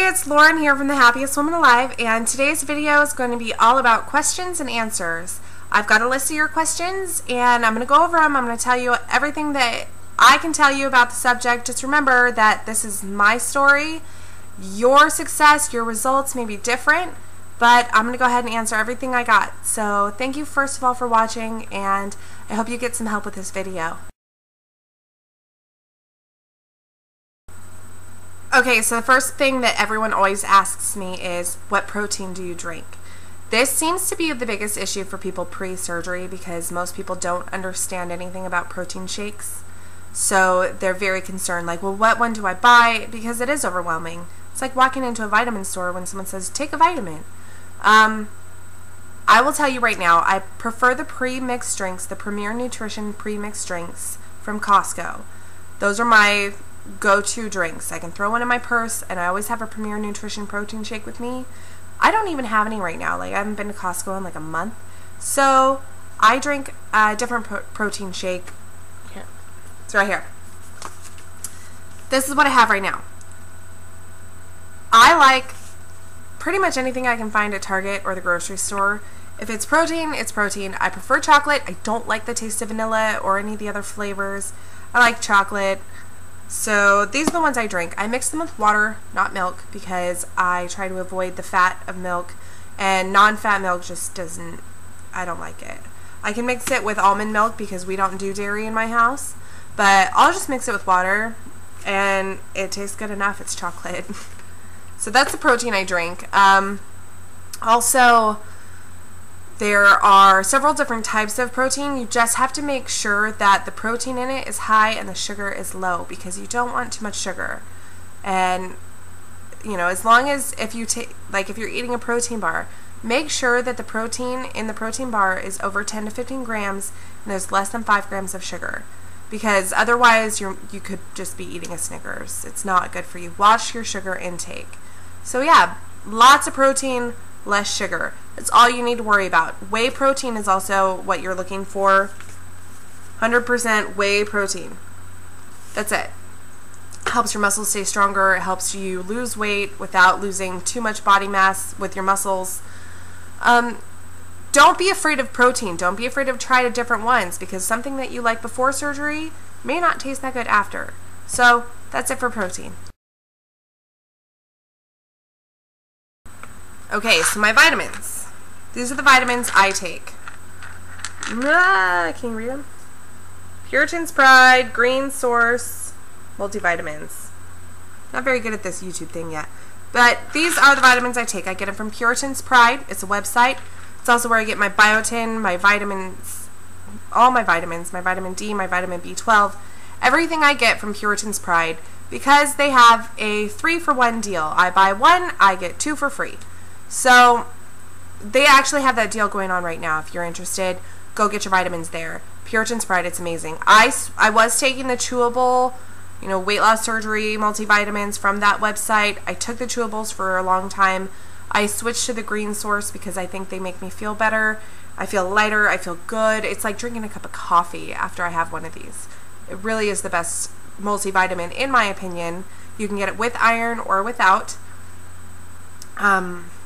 Hey, it's Lauren here from The Happiest Woman Alive, and today's video is going to be all about questions and answers. I've got a list of your questions, and I'm going to go over them. I'm going to tell you everything that I can tell you about the subject. Just remember that this is my story. Your success, your results may be different, but I'm going to go ahead and answer everything I got. So thank you first of all for watching, and I hope you get some help with this video. Okay, so the first thing that everyone always asks me is, what protein do you drink? This seems to be the biggest issue for people pre-surgery because most people don't understand anything about protein shakes. So they're very concerned, like, well, what one do I buy? Because it is overwhelming. It's like walking into a vitamin store when someone says, take a vitamin. I will tell you right now, I prefer the pre-mixed drinks, the Premier Nutrition pre-mixed drinks from Costco. Those are my go-to drinks. I can throw one in my purse, and I always have a Premier Nutrition protein shake with me. I don't even have any right now. Like, I haven't been to Costco in like a month. So I drink a different protein shake. Here. It's right here. This is what I have right now. I like pretty much anything I can find at Target or the grocery store. If it's protein, it's protein. I prefer chocolate. I don't like the taste of vanilla or any of the other flavors. I like chocolate. So these are the ones I drink. I mix them with water, not milk, because I try to avoid the fat of milk, and non-fat milk just doesn't, I don't like it. I can mix it with almond milk because we don't do dairy in my house, but I'll just mix it with water, and it tastes good enough. It's chocolate. So that's the protein I drink. Also, there are several different types of protein. You just have to make sure that the protein in it is high and the sugar is low, because you don't want too much sugar. And, you know, as long as if you're eating a protein bar, make sure that the protein in the protein bar is over 10 to 15 grams and there's less than 5 grams of sugar. Because otherwise you could just be eating a Snickers. It's not good for you. Watch your sugar intake. So yeah, lots of protein, less sugar. That's all you need to worry about. Whey protein is also what you're looking for. 100% whey protein. That's it. Helps your muscles stay stronger. It helps you lose weight without losing too much body mass with your muscles. Don't be afraid of protein. Don't be afraid of trying different ones, because something that you like before surgery may not taste that good after. So that's it for protein. Okay, so my vitamins. These are the vitamins I take. Can you read them? Puritan's Pride, Green Source, Multivitamins. Not very good at this YouTube thing yet. But these are the vitamins I take. I get them from Puritan's Pride. It's a website. It's also where I get my biotin, my vitamins, all my vitamins, my vitamin D, my vitamin B12. Everything I get from Puritan's Pride, because they have a 3-for-1 deal. I buy one, I get 2 for free. So they actually have that deal going on right now. If you're interested, go get your vitamins there. Puritan's Pride, it's amazing. I was taking the chewable, weight loss surgery multivitamins from that website. I took the chewables for a long time. I switched to the Green Source because I think they make me feel better. I feel lighter. I feel good. It's like drinking a cup of coffee after I have one of these. It really is the best multivitamin, in my opinion. You can get it with iron or without.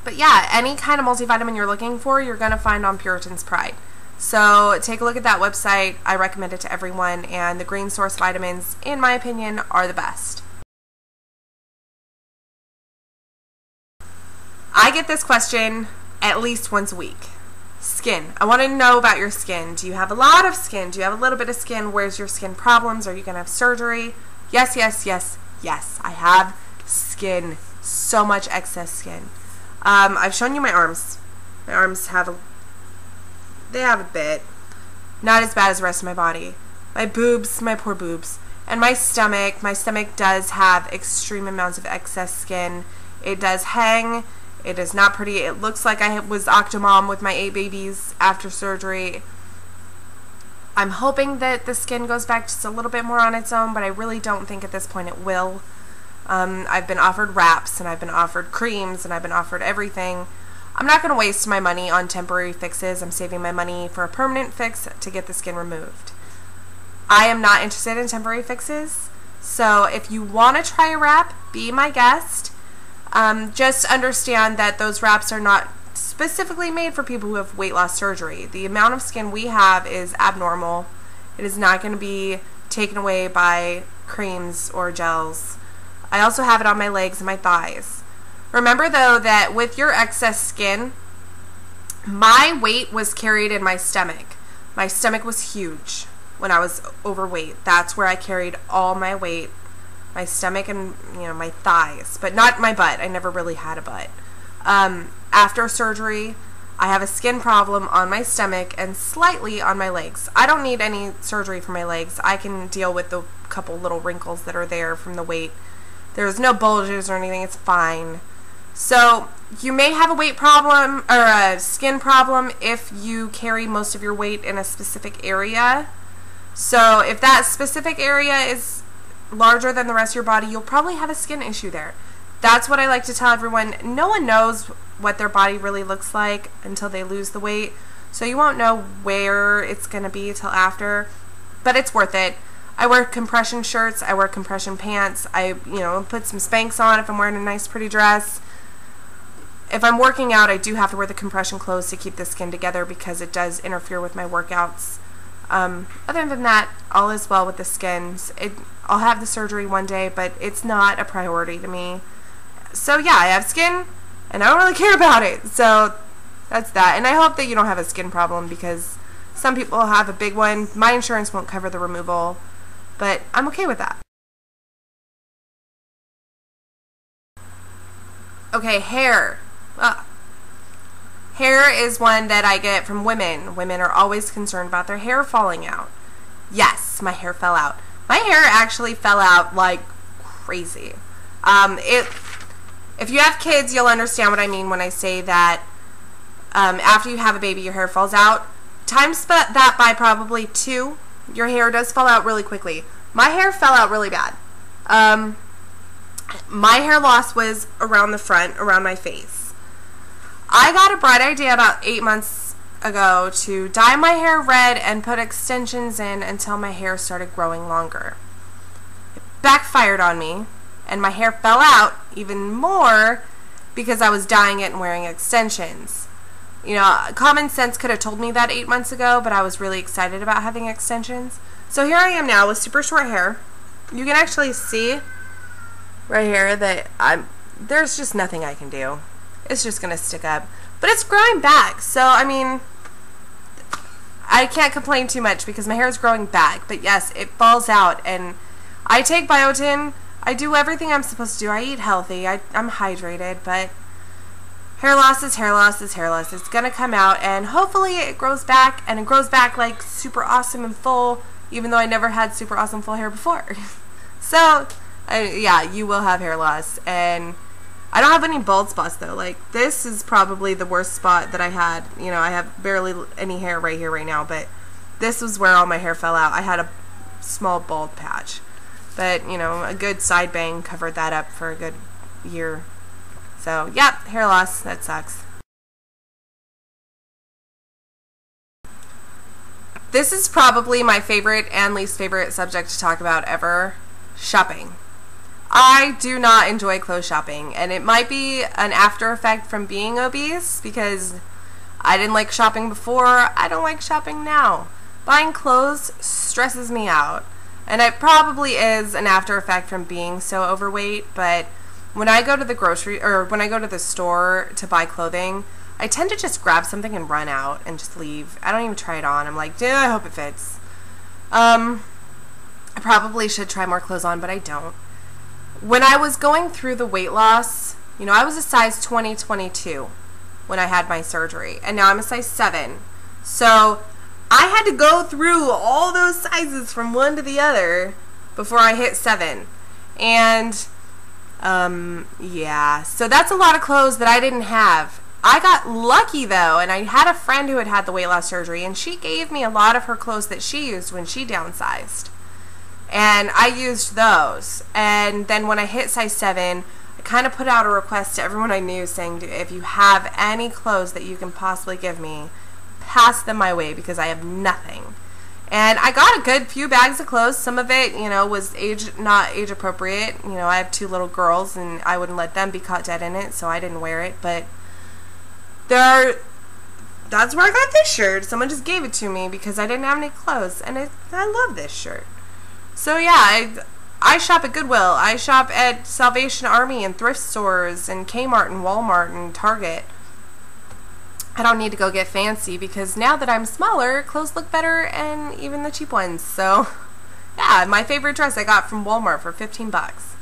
But yeah, any kind of multivitamin you're looking for, you're going to find on Puritan's Pride. So take a look at that website. I recommend it to everyone, and the Green Source vitamins, in my opinion, are the best. I get this question at least once a week. Skin. I want to know about your skin. Do you have a lot of skin? Do you have a little bit of skin? Where's your skin problems? Are you going to have surgery? Yes, yes, yes, yes. I have skin. So much excess skin. I've shown you my arms. My arms have a bit. Not as bad as the rest of my body. My boobs, my poor boobs. And my stomach does have extreme amounts of excess skin. It does hang. It is not pretty. It looks like I was Octomom with my 8 babies after surgery. I'm hoping that the skin goes back just a little bit more on its own, but I really don't think at this point it will. I've been offered wraps, and I've been offered creams, and I've been offered everything. I'm not going to waste my money on temporary fixes. I'm saving my money for a permanent fix to get the skin removed. I am not interested in temporary fixes, so if you want to try a wrap, be my guest. just understand that those wraps are not specifically made for people who have weight loss surgery. The amount of skin we have is abnormal. It is not going to be taken away by creams or gels. I also have it on my legs and my thighs. Remember though that with your excess skin, my weight was carried in my stomach. My stomach was huge when I was overweight. That's where I carried all my weight. My stomach and, my thighs, but not my butt. I never really had a butt. After surgery, I have a skin problem on my stomach and slightly on my legs. I don't need any surgery for my legs. I can deal with the couple little wrinkles that are there from the weight. There's no bulges or anything. It's fine. So you may have a weight problem or a skin problem if you carry most of your weight in a specific area. So if that specific area is larger than the rest of your body, you'll probably have a skin issue there. That's what I like to tell everyone. No one knows what their body really looks like until they lose the weight, so you won't know where it's going to be till after, but it's worth it. I wear compression shirts, I wear compression pants, I put some Spanx on if I'm wearing a nice pretty dress. If I'm working out, I do have to wear the compression clothes to keep the skin together because it does interfere with my workouts. Other than that, all is well with the skins. I'll have the surgery one day, but it's not a priority to me. So yeah, I have skin, and I don't really care about it. So that's that. And I hope that you don't have a skin problem because some people have a big one. My insurance won't cover the removal, but I'm okay with that. Okay, hair. Hair is one that I get from women. Women are always concerned about their hair falling out. Yes, my hair fell out. My hair actually fell out like crazy. If you have kids, you'll understand what I mean when I say that after you have a baby, your hair falls out. Times that by probably 2, your hair does fall out really quickly. My hair fell out really bad. My hair loss was around the front, around my face. I got a bright idea about 8 months ago to dye my hair red and put extensions in until my hair started growing longer. It backfired on me, and my hair fell out even more because I was dyeing it and wearing extensions. Common sense could have told me that 8 months ago, but I was really excited about having extensions. So here I am now with super short hair. You can actually see right here that there's just nothing I can do. It's just going to stick up. But it's growing back, so I mean, I can't complain too much because my hair is growing back. But yes, it falls out, and I take biotin. I do everything I'm supposed to do. I eat healthy. I'm hydrated, but hair loss is hair loss is hair loss. It's going to come out, and hopefully it grows back, and it grows back like super awesome and full, even though I never had super awesome full hair before. So, yeah, you will have hair loss, and I don't have any bald spots though. Like, this is probably the worst spot that I had. I have barely any hair right here right now, but this was where all my hair fell out. I had a small bald patch, but a good side bang covered that up for a good year. So yeah, hair loss, that sucks. This is probably my favorite and least favorite subject to talk about ever: shopping. I do not enjoy clothes shopping, and it might be an after effect from being obese because I didn't like shopping before. I don't like shopping now. Buying clothes stresses me out, and it probably is an after effect from being so overweight, but when I go to the store to buy clothing, I tend to just grab something and run out and just leave. I don't even try it on. I'm like, dude, I hope it fits. I probably should try more clothes on, but I don't. When I was going through the weight loss, I was a size 20-22 when I had my surgery, and now I'm a size 7. So I had to go through all those sizes from one to the other before I hit 7. And yeah, so that's a lot of clothes that I didn't have. I got lucky though, and I had a friend who had the weight loss surgery, and she gave me a lot of her clothes that she used when she downsized. And I used those. And then when I hit size 7, I kind of put out a request to everyone I knew saying, if you have any clothes that you can possibly give me, pass them my way because I have nothing. And I got a good few bags of clothes. Some of it, was not age appropriate. I have 2 little girls, and I wouldn't let them be caught dead in it, so I didn't wear it. But that's where I got this shirt. Someone just gave it to me because I didn't have any clothes, and I love this shirt. So yeah, I shop at Goodwill. I shop at Salvation Army and thrift stores and Kmart and Walmart and Target. I don't need to go get fancy because now that I'm smaller, clothes look better, and even the cheap ones. So yeah, my favorite dress I got from Walmart for 15 bucks.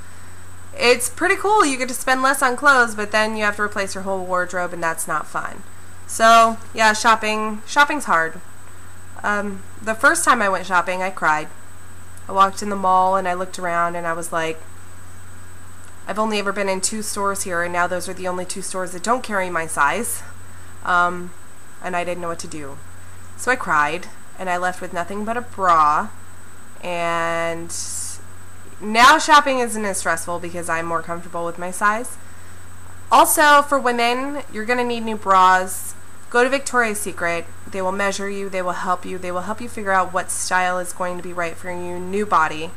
It's pretty cool. You get to spend less on clothes, but then you have to replace your whole wardrobe, and that's not fun. So yeah, shopping's hard. The first time I went shopping, I cried. I walked in the mall and I looked around and I was like, I've only ever been in 2 stores here, and now those are the only 2 stores that don't carry my size. And I didn't know what to do. So I cried, and I left with nothing but a bra. And now shopping isn't as stressful because I'm more comfortable with my size. Also, for women, you're going to need new bras. Go to Victoria's Secret. They will measure you. They will help you. They will help you figure out what style is going to be right for your new body.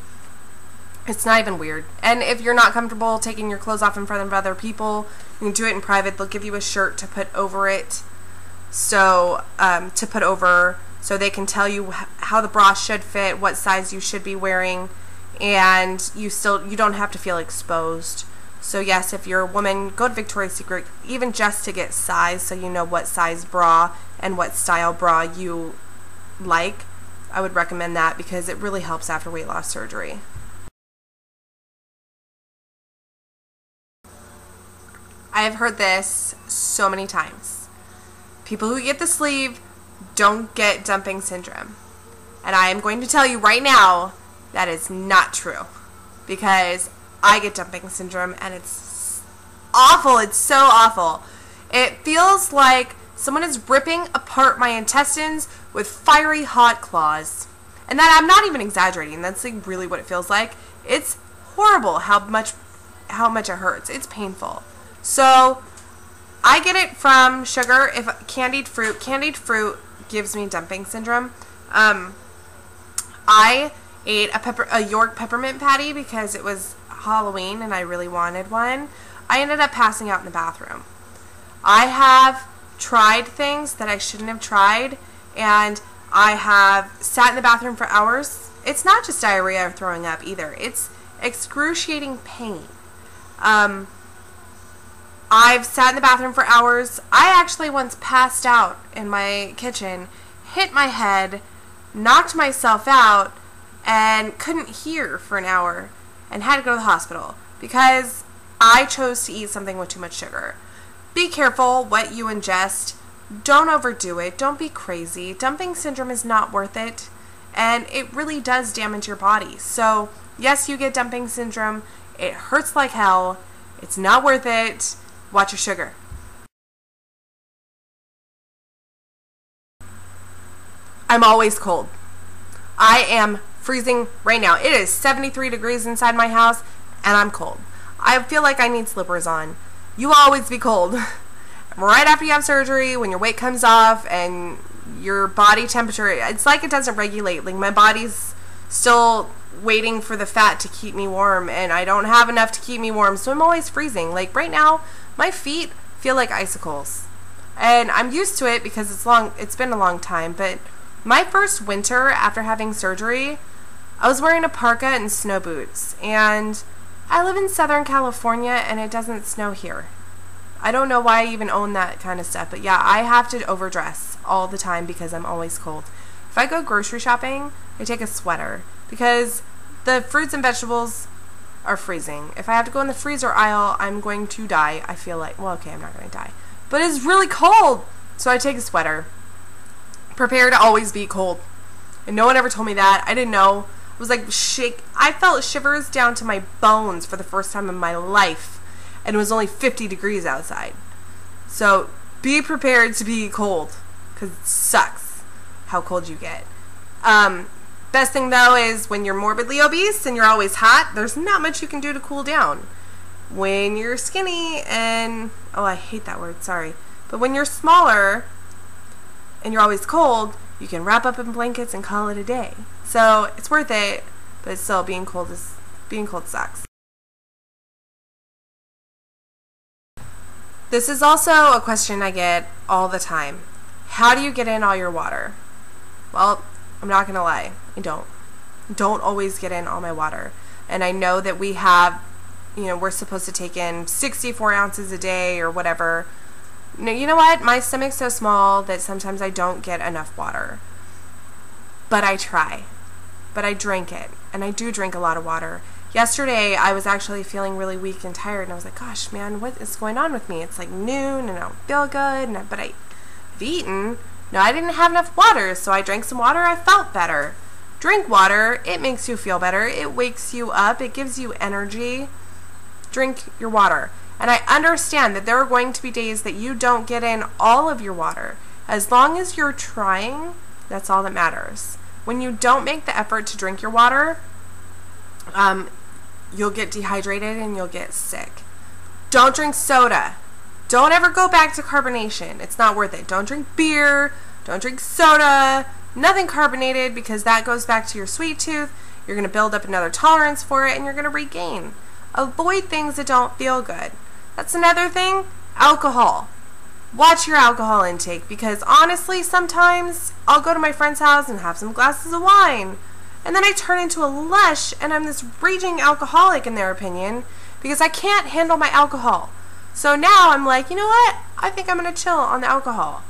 It's not even weird. And if you're not comfortable taking your clothes off in front of other people, you can do it in private. They'll give you a shirt to put over it. So, so they can tell you how the bra should fit, what size you should be wearing, and you don't have to feel exposed. So yes, if you're a woman, go to Victoria's Secret, even just to get size, so you know what size bra and what style bra you like. I would recommend that because it really helps after weight loss surgery. I have heard this so many times. People who get the sleeve don't get dumping syndrome. And I am going to tell you right now that is not true. Because I get dumping syndrome and it's awful. It's so awful. It feels like someone is ripping apart my intestines with fiery hot claws. And that I'm not even exaggerating. That's like really what it feels like. It's horrible how much it hurts. It's painful. So I get it from sugar. If candied fruit gives me dumping syndrome. I ate a York peppermint patty because it was Halloween and I really wanted one. I ended up passing out in the bathroom. I have tried things that I shouldn't have tried, and I have sat in the bathroom for hours. It's not just diarrhea or throwing up either. It's excruciating pain. I've sat in the bathroom for hours. I actually once passed out in my kitchen, hit my head, knocked myself out, and couldn't hear for an hour and had to go to the hospital because I chose to eat something with too much sugar. Be careful what you ingest. Don't overdo it. Don't be crazy. Dumping syndrome is not worth it, and it really does damage your body. So, yes, you get dumping syndrome. It hurts like hell. It's not worth it. Watch your sugar. I'm always cold. I am freezing right now. It is 73 degrees inside my house, and I'm cold. I feel like I need slippers on. You will always be cold. Right after you have surgery, when your weight comes off, and your body temperature, it's like it doesn't regulate. Like, my body's still waiting for the fat to keep me warm, and I don't have enough to keep me warm, so I'm always freezing. Like, right now, my feet feel like icicles. And I'm used to it because it's been a long time, but my first winter after having surgery, I was wearing a parka and snow boots, and I live in Southern California and it doesn't snow here. I don't know why I even own that kind of stuff, but yeah, I have to overdress all the time because I'm always cold. If I go grocery shopping, I take a sweater because the fruits and vegetables are freezing. If I have to go in the freezer aisle, I'm going to die. I feel like, well, okay, I'm not going to die, but it's really cold, so I take a sweater. Prepare to always be cold. And no one ever told me that. I didn't know. It was like I felt shivers down to my bones for the first time in my life, and it was only 50 degrees outside. So be prepared to be cold, because it sucks how cold you get. Best thing though is when you're morbidly obese and you're always hot, there's not much you can do to cool down. When you're skinny and, oh, I hate that word, sorry, but when you're smaller and you're always cold, you can wrap up in blankets and call it a day. So it's worth it, but still being cold sucks. This is also a question I get all the time. How do you get in all your water? Well, I'm not going to lie. I don't always get in all my water. And I know that we have, we're supposed to take in 64 ounces a day or whatever. You know what? My stomach's so small that sometimes I don't get enough water. But I try. But I drink it. And I do drink a lot of water. Yesterday, I was actually feeling really weak and tired, and I was like, gosh, man, what is going on with me? It's like noon, and I don't feel good, but I've eaten. No, I didn't have enough water, so I drank some water. I felt better. Drink water. It makes you feel better. It wakes you up. It gives you energy. Drink your water. And I understand that there are going to be days that you don't get in all of your water. As long as you're trying, that's all that matters. When you don't make the effort to drink your water, you'll get dehydrated and you'll get sick. Don't drink soda. Don't ever go back to carbonation. It's not worth it. Don't drink beer. Don't drink soda. Nothing carbonated, because that goes back to your sweet tooth. You're going to build up another tolerance for it and you're going to regain. Avoid things that don't feel good. That's another thing. Alcohol. Watch your alcohol intake, because honestly, sometimes I'll go to my friend's house and have some glasses of wine. And then I turn into a lush, and I'm this raging alcoholic in their opinion, because I can't handle my alcohol. So now I'm like, you know what? I think I'm going to chill on the alcohol.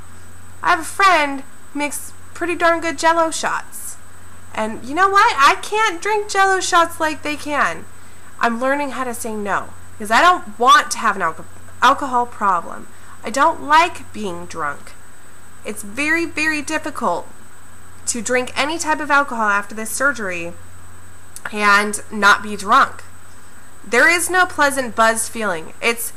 I have a friend who makes pretty darn good Jell-O shots. And you know what? I can't drink Jell-O shots like they can. I'm learning how to say no, because I don't want to have an alcohol problem. I don't like being drunk. It's very, very difficult to drink any type of alcohol after this surgery and not be drunk. There is no pleasant buzz feeling. It's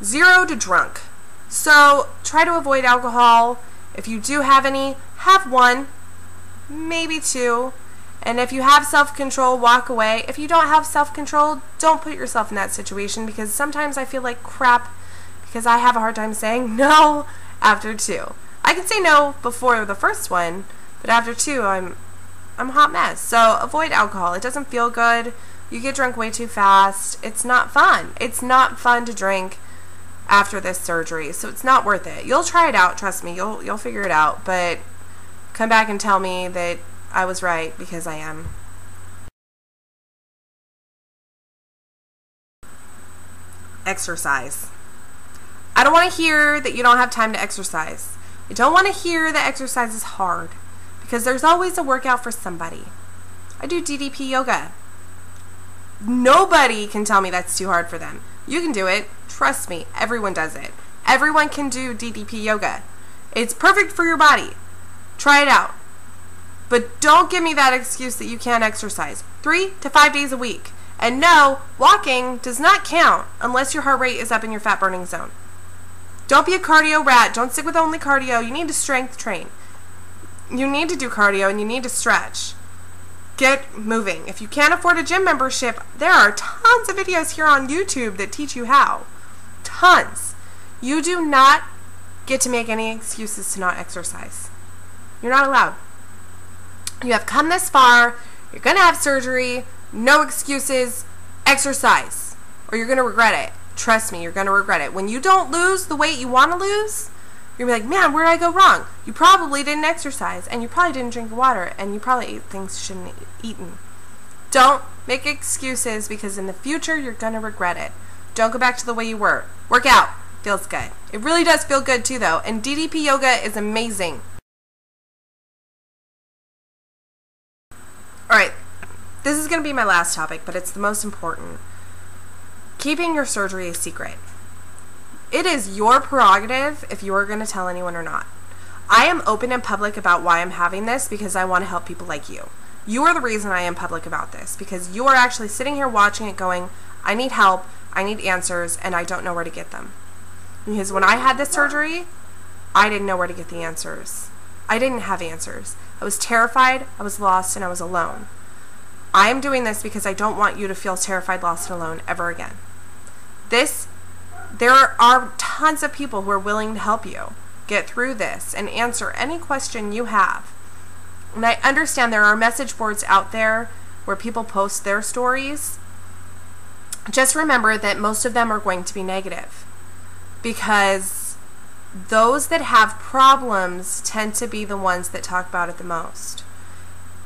0 to drunk. So try to avoid alcohol. If you do have any, have 1, maybe 2. And if you have self-control, walk away. If you don't have self-control, don't put yourself in that situation, because sometimes I feel like crap because I have a hard time saying no after 2. I can say no before the first one, but after 2, I'm a hot mess. So avoid alcohol. It doesn't feel good. You get drunk way too fast. It's not fun. It's not fun to drink after this surgery, so it's not worth it. You'll try it out, trust me. You'll figure it out, but come back and tell me that I was right, because I am. Exercise. I don't want to hear that you don't have time to exercise. I don't want to hear that exercise is hard, because there's always a workout for somebody. I do DDP Yoga. Nobody can tell me that's too hard for them. You can do it. Trust me. Everyone does it. Everyone can do DDP Yoga. It's perfect for your body. Try it out. But don't give me that excuse that you can't exercise 3 to 5 days a week. And no, walking does not count unless your heart rate is up in your fat burning zone. Don't be a cardio rat. Don't stick with only cardio. You need to strength train. You need to do cardio and you need to stretch. Get moving. If you can't afford a gym membership, there are tons of videos here on YouTube that teach you how. Tons. You do not get to make any excuses to not exercise. You're not allowed. You have come this far. You're going to have surgery. No excuses. Exercise, or you're going to regret it. Trust me, you're going to regret it. When you don't lose the weight you want to lose, you're going to be like, man, where did I go wrong? You probably didn't exercise, and you probably didn't drink water, and you probably ate things you shouldn't have eaten. Don't make excuses, because in the future, you're going to regret it. Don't go back to the way you were. Work out. Feels good. It really does feel good, too, though, and DDP Yoga is amazing. Alright, this is going to be my last topic, but it's the most important. Keeping your surgery a secret. It is your prerogative if you are going to tell anyone or not. I am open and public about why I'm having this, because I want to help people like you. You are the reason I am public about this, because you are actually sitting here watching it going, I need help, I need answers, and I don't know where to get them. Because when I had this surgery, I didn't know where to get the answers. I didn't have answers. I was terrified, I was lost, and I was alone. I am doing this because I don't want you to feel terrified, lost, and alone ever again. There are tons of people who are willing to help you get through this and answer any question you have. And I understand there are message boards out there where people post their stories. Just remember that most of them are going to be negative, because those that have problems tend to be the ones that talk about it the most.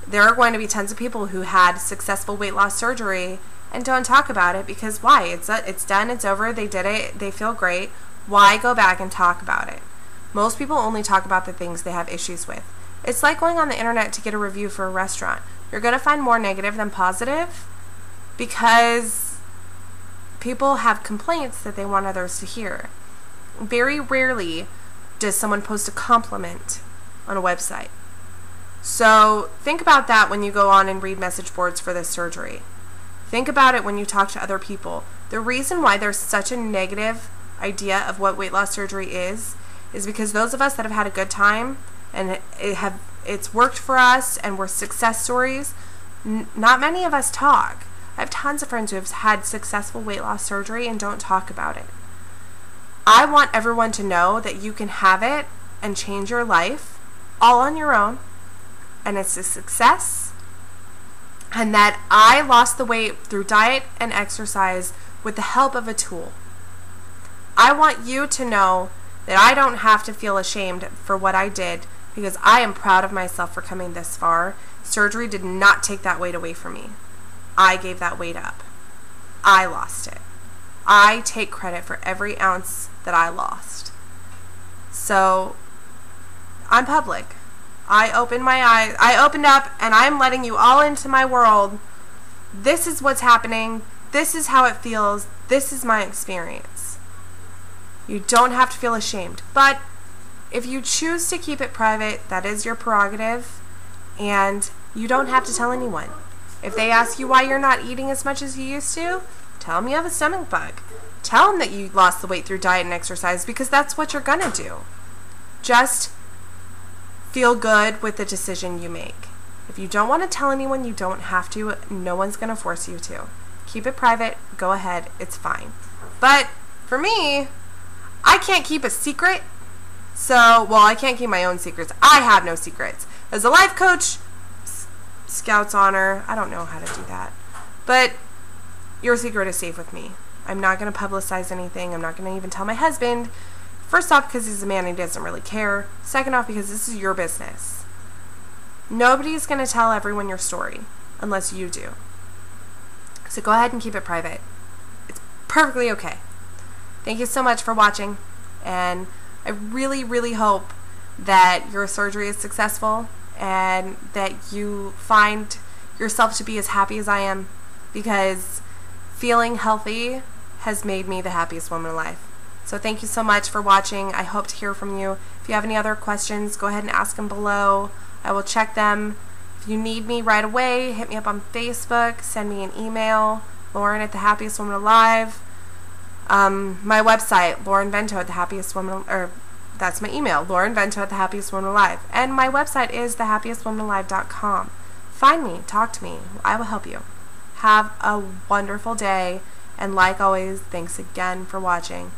There are going to be tons of people who had successful weight loss surgery and don't talk about it because why? It's done, it's over, they did it, they feel great. Why go back and talk about it? Most people only talk about the things they have issues with. It's like going on the internet to get a review for a restaurant. You're going to find more negative than positive because people have complaints that they want others to hear. Very rarely does someone post a compliment on a website. So think about that when you go on and read message boards for this surgery. Think about it when you talk to other people. The reason why there's such a negative idea of what weight loss surgery is because those of us that have had a good time and it's worked for us and we're success stories, not many of us talk. I have tons of friends who have had successful weight loss surgery and don't talk about it. I want everyone to know that you can have it and change your life all on your own, and it's a success, and that I lost the weight through diet and exercise with the help of a tool. I want you to know that I don't have to feel ashamed for what I did because I am proud of myself for coming this far. Surgery did not take that weight away from me. I gave that weight up. I lost it. I take credit for every ounce that I lost. So, I'm public. I opened my eyes. I opened up and I'm letting you all into my world. This is what's happening. This is how it feels. This is my experience. You don't have to feel ashamed. But if you choose to keep it private, that is your prerogative. And you don't have to tell anyone. If they ask you why you're not eating as much as you used to, tell them you have a stomach bug. Tell them that you lost the weight through diet and exercise because that's what you're going to do. Just feel good with the decision you make. If you don't want to tell anyone, you don't have to. No one's going to force you to. Keep it private. Go ahead. It's fine. But for me, I can't keep a secret. So, well, I can't keep my own secrets. I have no secrets. As a life coach, Scout's honor, I don't know how to do that. But your secret is safe with me. I'm not going to publicize anything. I'm not going to even tell my husband. First off, because he's a man and he doesn't really care. Second off, because this is your business. Nobody's going to tell everyone your story unless you do. So go ahead and keep it private. It's perfectly okay. Thank you so much for watching. And I really, really hope that your surgery is successful and that you find yourself to be as happy as I am, because feeling healthy has made me the happiest woman alive. So thank you so much for watching. I hope to hear from you. If you have any other questions, go ahead and ask them below. I will check them. If you need me right away, hit me up on Facebook, send me an email, Lauren at The Happiest Woman Alive. My website, Lauren Vento at The Happiest Woman, or that's my email, Lauren Vento at The Happiest Woman Alive. And my website is thehappiestwomanalive.com. Find me, talk to me. I will help you. Have a wonderful day, and like always, thanks again for watching.